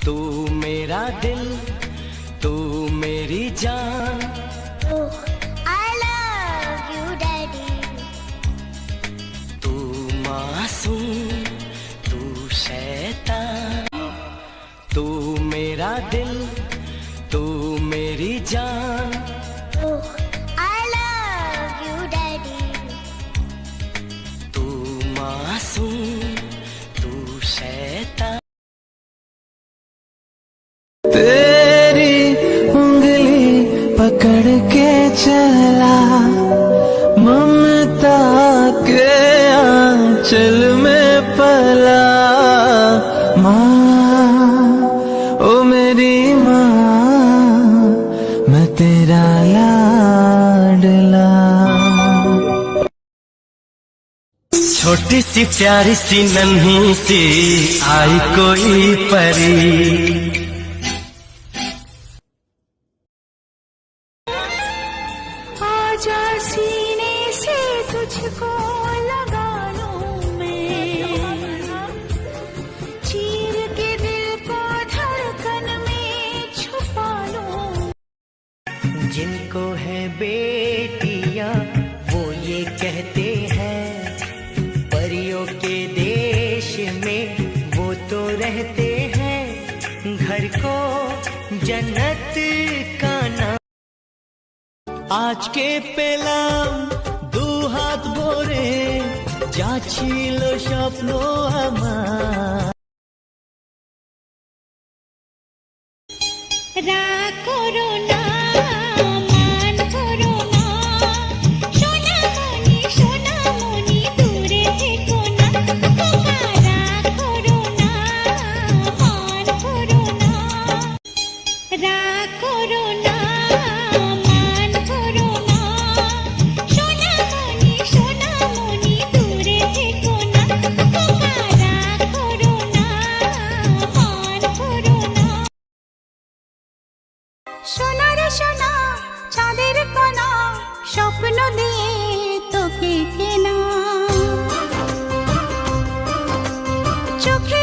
तू मेरा दिल, तू मेरी जान। I love you, Daddy. तू मासूम, तू शैतान, तू मेरा दिल, तू मेरी जान। I love you, Daddy. तू मासूम, तू शैतान। तेरी उंगली पकड़ के चला, ममता के आंचल में पला। माँ, ओ मेरी माँ, मैं तेरा लाडला। छोटी सी प्यारी सी नन्ही सी आई कोई परी, आजा सीने से तुझको लगा लूं मैं, चीर के दिल को धड़कन में छुपा लूं। जिनको है बेटियां वो ये कहते हैं, परियों के देश में वो तो रहते हैं, घर को जन्नत का नाम। আজকে পেলাম দু হাত ভরে, যাচ্ছিল স্বপ্ন আমার। রাগ করো না, মান করো না, সোনামণি সোনামণি দূরে থেকো না। রাগ করো না, মান করো না, রাগ করো না, মান করো না, সোনামণি সোনামণি দূরে থেকো না। রাগ করো না, মান করো না। সোনা রে সোনা, চাঁদের কণা, স্বপ্ন দিয়ে তোকে কেনা, চোখে